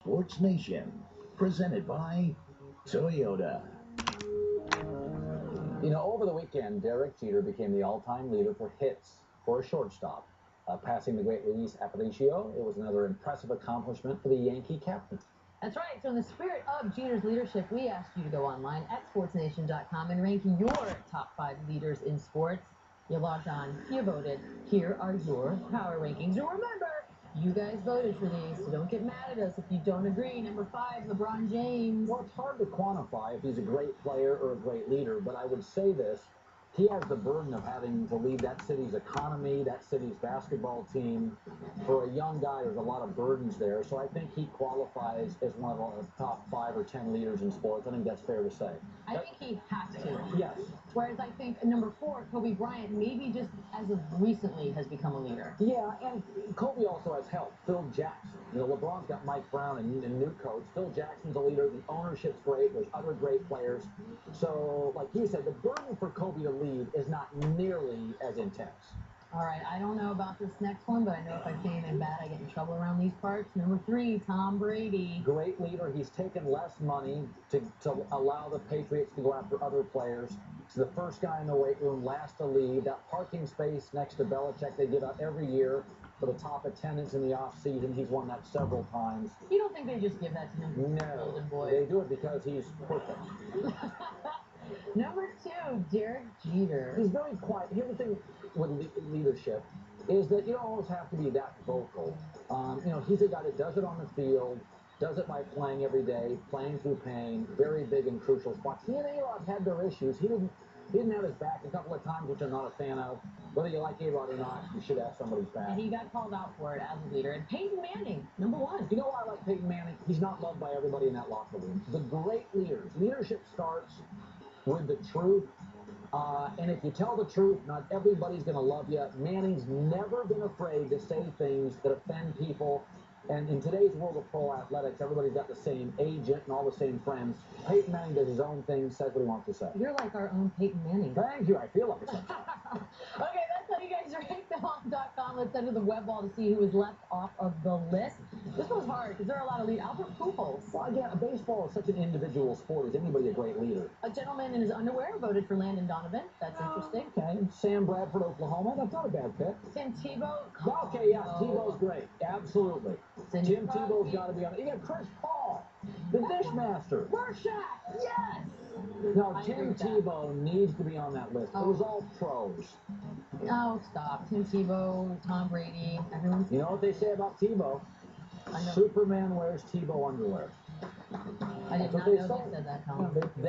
SportsNation, presented by Toyota. You know, over the weekend, Derek Jeter became the all-time leader for hits for a shortstop. Passing the great Luis Aparicio, it was another impressive accomplishment for the Yankee captain. That's right. So in the spirit of Jeter's leadership, we asked you to go online at SportsNation.com and rank your top 5 leaders in sports. You logged on, you voted. Here are your power rankings. And remember, you guys voted for these, so don't get mad at us if you don't agree. Number 5, LeBron James. Well, it's hard to quantify if he's a great player or a great leader, but I would say this. He has the burden of having to lead that city's economy, that city's basketball team. For a young guy, there's a lot of burdens there, so I think he qualifies as one of the top 5 or 10 leaders in sports. I think that's fair to say. I think he has to. Yes. Whereas I think number 4, Kobe Bryant, maybe just as of recently has become a leader. Yeah, and Kobe also has help. Phil Jackson. You know, LeBron's got Mike Brown and a new coach. Phil Jackson's a leader. The ownership's great. There's other great players. So, like you said, the burden for Kobe to lead is not nearly as intense. All right, I don't know about this next one, but I know if I say anything bad, I get in trouble around these parts. Number 3, Tom Brady. Great leader. He's taken less money to allow the Patriots to go after other players. He's the first guy in the weight room, last to leave. That parking space next to Belichick they give out every year for the top attendance in the offseason. He's won that several times. You don't think they just give that to him? No, Golden boy. they do it because he's perfect. Number 2, Derek Jeter. He's very quiet. Here's the thing with leadership is that you don't always have to be that vocal. You know, he's a guy that does it on the field, does it by playing every day, playing through pain, very big and crucial spots. He and A-Rod had their issues. He didn't have his back a couple of times, which I'm not a fan of. Whether you like A-Rod or not, you should have somebody's back. And he got called out for it as a leader. And Peyton Manning, number 1. You know why I like Peyton Manning? He's not loved by everybody in that locker room. The great leaders. Leadership starts with the truth. And if you tell the truth, not everybody's going to love you. Manning's never been afraid to say things that offend people. And in today's world of pro athletics, everybody's got the same agent and all the same friends. Peyton Manning does his own thing, says what he wants to say. You're like our own Peyton Manning. Thank you. I feel like it. Okay, that's how you guys rank them off.com. Let's enter the web wall to see who is left off of the list. This one's hard because there are a lot of leaders. Albert Pujols. Well, again, baseball is such an individual sport. Is anybody a great leader? A gentleman in his underwear voted for Landon Donovan. That's interesting. Okay. Sam Bradford, Oklahoma. That's not a bad pick. Tim Tebow. Okay, yes, Tebow's great. Absolutely. Cindy Tim Tebow's got to be on it. You got Chris Paul, the Dishmaster. Murshaq. Yes. No, Tim Tebow needs to be on that list. It was all pros. Oh, stop. Tim Tebow, Tom Brady, everyone. You know what they say about Tebow? Superman wears Tebow underwear. I did not know they said that, Tom.